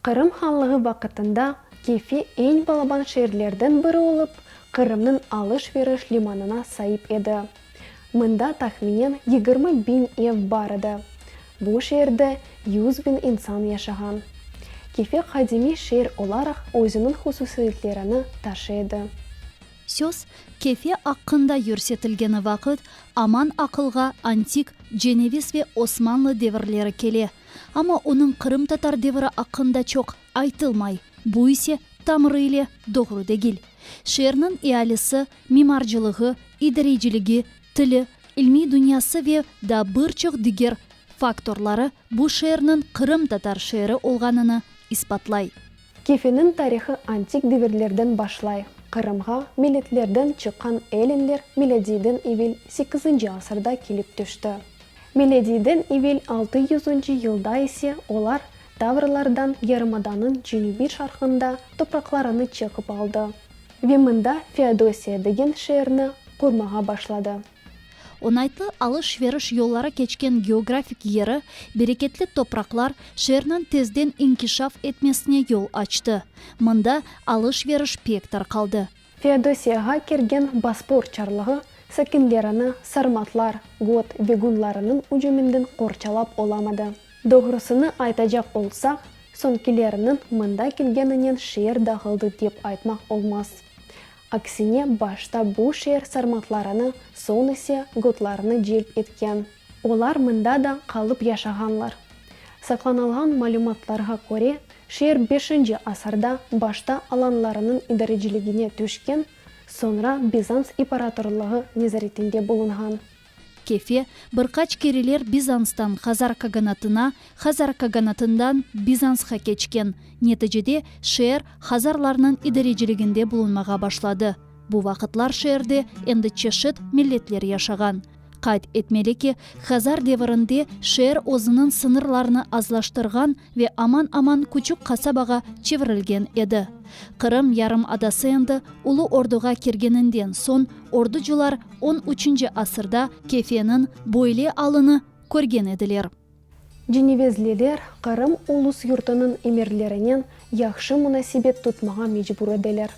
Кырым ханлығы вақытында Кефе ең балабан шерлерден бірі олып, Кырымның алыш-веріш лиманына сайып еді. Мында тахминен 20 бин ев бар еді. Бұл шерді 100 бин инсан яшаған. Кефе қадими шер оларақ өзінің хусусиетлеріні ташыды. Сөз Кефе аққында көрсетілгені вақыт аман ақылға антик Женевис ве Османлы девірлері келе. Ама оның Қырым татар девірі аққында чоқ айтылмай, бұл исе тамыры иле доғры дегіл. Шернің иалысы, мимаржылығы, идарейжилігі, тілі, ilmi dünyası ve da birçok diğer faktorları bu şehrin Kırım Tatar şehri olganını ispatlay. Kefenin tarixi antik devirlerden başlay. Kırımға milletlerden çıkan elinler miladiden evvel 8. asırda kelip düştü. Miladiden evvel 600. yılda ise olar Tavrlardan Yarımadanın Cenubi şarkında topraklarını çekip aldı. Ve mında Feodosiya degen şehrini kurmağa başladı. Onaytlı alış-veriş yollara geçken geografik yeri, bereketli topraklar şehrin tezden inkişaf etmesine yol açtı. Mında alış-veriş pek tarqaldı. Feodosiyaga kergen Baspor çarlığı sakinlerini sarmatlar, got ve gunlarının ucuminden korçalap olamadı. Doğrusunu aytacak olsak, sonkilerinin mında kelgeninen şehir dağıldı dep aytmak olmaz. Aksine başta bu şehir sarmatlarını, son ise gotlarını celp etken. Olar mında da kalıp yaşaganlar. Saklanılgan malumatlarga göre, şehir 5. asırda başta alanlarının idareciligine düşken, sonra Bizans imparatorluğu nezaretinde bulungan. Кефе бірқач керелер Бизанстан Хазар каганатына, Хазар каганатından Bizансқа кечкен. Нәтижеде шehir Хазарларның идаречилигинде булунмага башлады. Бу вакытлар шehirде энди чешит миллетлер яшаган. Кайт этмели ки, Хазар девринде шehir өзінің сынырларны азлаштырган ве аман-аман күчүк касабага чеврилген еді. Кырым ярым адасы энди Улуу Ордуга киргенинден сон ордучулар 13. asırda Кефенин бойле алыны көрген едилер. Женевезлилер Кырым улус юртынын эмирлеринен яхшы мунасибет тутмага мечбур эделер.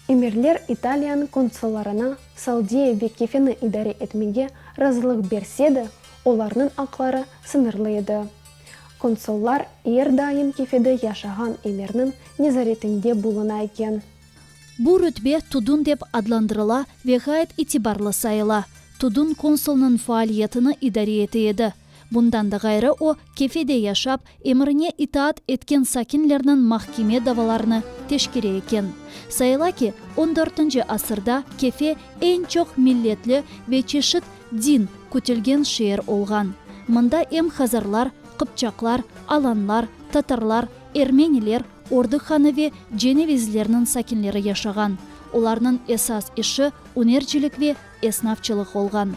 Эмирлер Италиянын консулларына Салдия ве Кефени идаре этмеге разылык берсе де, оларнын аклары сынырлы еді. Консуллар эр дайым Кефеде яшаган эмирнин незаретинде булуна экен. Бу рүтбе тудун деп адландырыла ве гайет итибарлы сайыла. Тудун консулнун фаалиятыны идаре етеді. Bundan da gayrı o Kefede yaşap, emrine itaat etken sakinlerinin mahkeme davalarını teşkil eken. Sayıla ki 14. asırda Kefe en çok milletli ve çeşit din kötülgen şehir olgan. Mında em Hazarlar, Kıpçaklar, Alanlar, Tatarlar, Ermeniler, Ordu xanı ve Cenevizlerinin sakinleri yaşagan. Olarının esas işi unercilik ve esnafçılık olgan.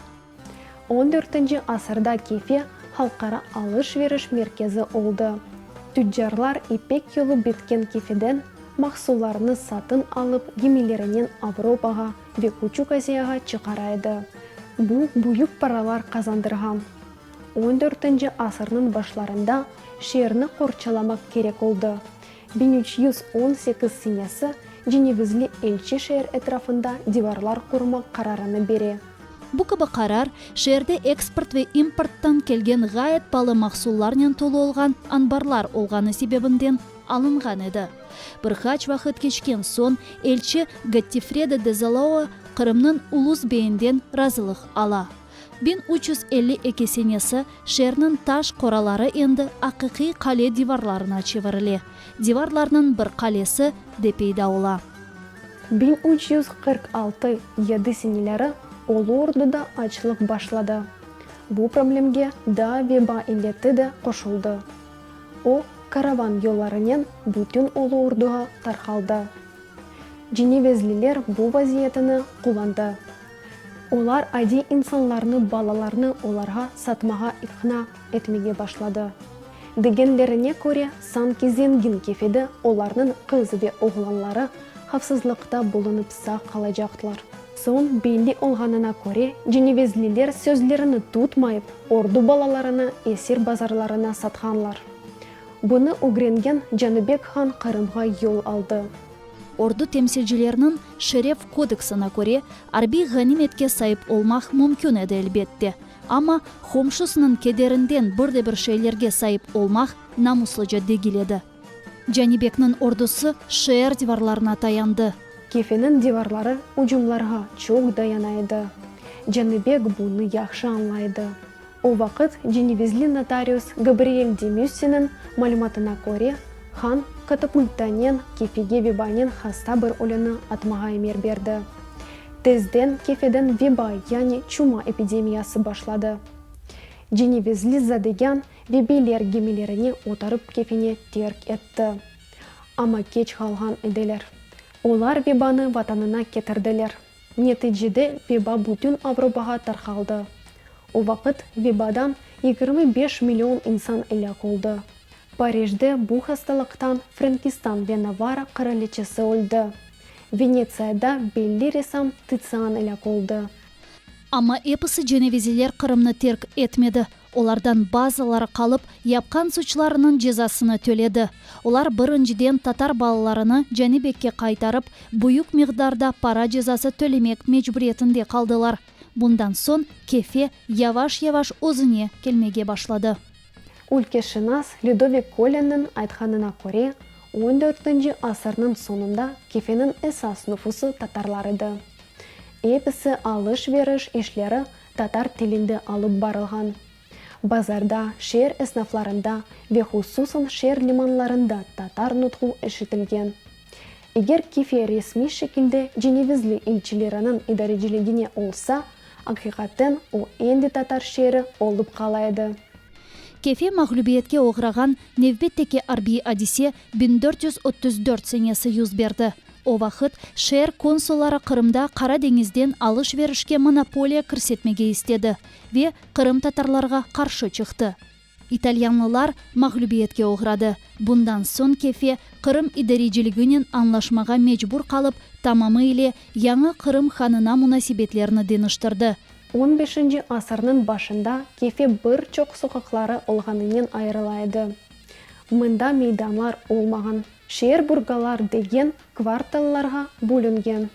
14. asırda Kefe halkara alış-veriş merkezi oldu. Tüccarlar ipek yolu bitken Kefeden mahsullarını satın alıp gemilerinin Avropaga ve Küçük Asya'ga çıkaraydı. Bu büyük paralar kazandırgan. 14. asırın başlarında şehrini korçalamak gerek oldu. 1318 senesi Cenevizli elçi şehir etrafında divarlar kurmak kararını beri. Bu kabi karar şehirde eksport ve importtan kelgen gayet pahalı mahsullarnen tolu olgan anbarlar olgаны sebebinden alıngan edi. Birkaç vakit geçken son elçi Gattifreda de Zalao Kırım'nın ulus beyinden razılık ala. 1352 senesi şehirnin taş koraları endi akıqi kale divarlarına çevirili. Divarlarının bir kalesi de peyda ola. 1346 7 seneleri Улуу Ордуда açlık başladı. Bu problemge da veba illeti de koşuldu. O karavan yollarının bütün Улуу Ордуга tarqaldı. Cenevezliler bu vaziyetini kullandı. Olar adi insanlarını, balalarını olarga satmaga ikna etmege başladı. Degenlerine göre sanki zengin Kefede olarının kız ve oğlanları hafsızlıkta bulunup sağ kalacaklar. Son belli olganına göre Cenevezliler sözlerini tutmayıp ordu balalarını esir bazarlarına satganlar. Бұны угренген Жаныбек хан Қырымға yol алды. Орду темсилчилеринин Шереф кодексына көре арби ганиметке сайып олмақ мүмкін еді әлбетте. Ама хомшусунун кедеринден бирде-бир шейлерге сайып олмақ намуслыжа дегиледі. Жанибектин ордусу шер диварларына таянды. Кефенің диварлары ұжымларға чоқ dayanайды. Жаныбек бұны яқшы аңлайды. О вақыт Женевизли нотариус Габриэль де Мюссенің малюматына көре, хан катапульттанен кефеге вибанен хаста бір өліні атмаға емер берді. Тезден кефеден виба, яғни чума эпидемиясы башлады. Женевизли задеген вебейлер гемелеріне отарып кефене терк етті. Ама кеч қалған еделер. Олар вибаны ватанына кетірділер. Нетижеде виба бүтін Авробаға тарқалды. О вақыт вибадан 25 миллион инсан әлек oldu. Парижде бұл хасталықтан Франкистан ве Навара королечесі өлді. Венецияда белли ресам Тициан әлек oldu. Ама эпосы женевизилер Қырымны терк етмеді. Олардан базалары қалып, япқан сучларының жезасыны төледі. Олар біріншіден татар балаларыны Жанибекке қайтарып, бұйық миғдарда пара жезасы төлемек мечбуретінде қалдылар. Bundan son кефе яваш-яваш өзіне келмеге башлады. Өлкешінас Людовик Коленнің айтқанына көре, 14-ші асырның сонында кефенің esas нұфусы татарларыды. Епісі алыш-веріш ішлері татар тілінде алып барылған. Базарда, шер esnaflarında ve hususan шер лиманларында татар нұтқу ішітілген. Егер кефе ресми шекілде Женевизли илчилерінің идаречилигине олса, ақиқаттен о енді татар шері олып қалайды. Кефе мағлубиетке оғыраған Невбеттеке арби адисе 1434 сенесі юз берді. О вақыт шер консулары Қырымда Қара деңізден алыш-верішке монополия кірсетмеге істеді ве Қырым татарларға қаршы шықты. Итальянлылар мағлубиетке оғырады. Bundan son кефе Қырым идаречилигінен анлашмаға мечбур қалып, тамамы иле яңы Қырым ханына мунасибетлеріні деніштірді. 15-ші асырның башында кефе бір чоқ соқықлары олғанымен айырылайды. Мында мейданлар олмаған, шер бургалар деген кварталларға бөлінген.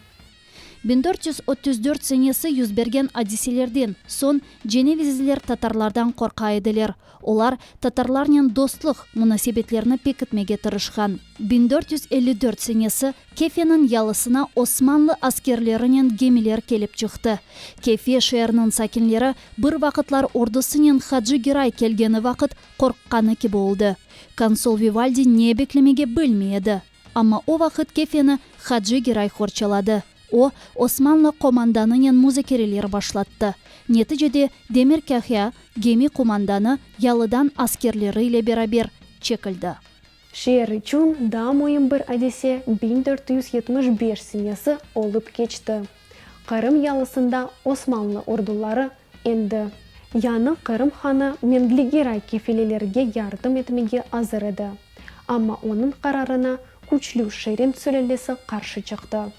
1434 сенесі юз берген адиселерден сон женевизилер татарлардан қорқайдылер. Олар татарлармен достлық мунасибетлеріні пекітмеге тырышқан. 1454 сенесі кефенің ялысына Османлы аскерлерінен гемелер келіп чықты. Кефе шерінің сакинлері бір вақытлар ордысынен Хаджи Герай келгені вақыт қорққаны ке болды. Консул Вивальди не беклемеге білмейді. Ама о вақыт кефені Хаджи Герай хорчалады. О Османлы команданымен музыкерелер башлатты. Нетижеде Демир Кахя геми команданы ялыдан аскерлері ile beraber чекілді. Шер үчүн да мойын бір адесе 1475 сенесі олып кечті. Қырым ялысында Османлы ордулары енді. Яны Қырым ханы Менглигерай кефелелерге ярдым етмеге азыр еді. Ама оның қарарына күчлі шерин сүлелесі қаршы чықты.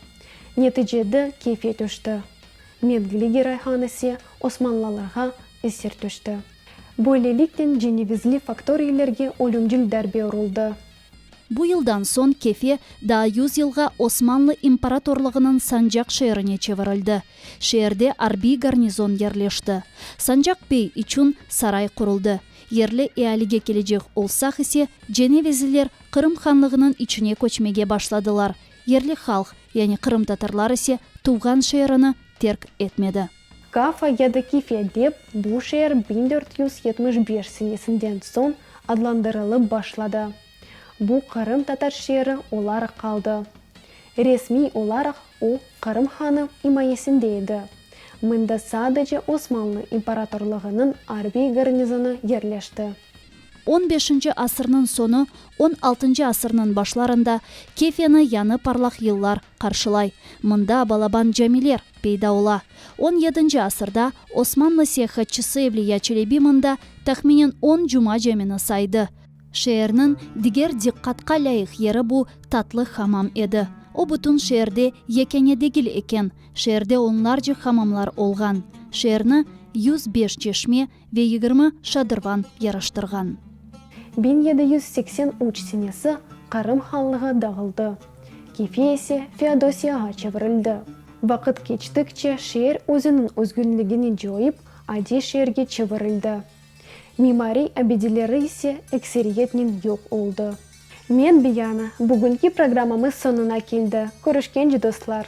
Нетижеде кефе төшті. Менглигерай ханысы Османлыларға esir төшті. Böylelikten Женевизли факторийлерге өлімжіл дәрбе ұрылды. Бұл жылдан сон кефе да 100 жылға Османлы императорлығының Санжақ шеріне чевірілді. Шерде арби гарнизон ерлешті. Санжақ бей üçün сарай құрылды. Ерлі иалиге кележек олсақ есе Женевизлер Қырым ханлығының içine көчмеге башладылар. Ерлі халық, яғни Қырым татарлар есе туған шеріні терк етмеді. Кафа яды кефе деп бұл шер 1475 сенесінден сон адlandырылып башлады. Бұл Қырым татар шері олары қалды. Ресми оларық о Қырым ханы имайесінде еді. Мында sadece Османлы императорлығының арби гарнизоны ерлешті. 15-ші асырның соны, 16-ші асырның башларында кефені яны парлақ еллар қаршылай. Мында балабан жамилер пейда ола. 17-ші асырда Османлы саяхатчысы Евлия Челеби мында тахменен 10 жума жемені сайды. Шерінің дигер диққатқа лайық ері бұл татлы хамам еді. О бұтын шерде екене дегіл екен. Шерде онларжы хамамлар олған. Шерні 105 чешме ве 20 шадырван яраштырған. 1780 уч сенесі Қарым ханлығы дағылды. Кефесе Феодосияға чевірілді. Вақыт кечтікче шер өзінің өзгүнлігіне жойып, ади шерге чевірілді. Мимари әбеделері ise эксериетнен yok oldu. Мен Бияна, бүгінгі программамыз сонына келді. Көрішкенше достар.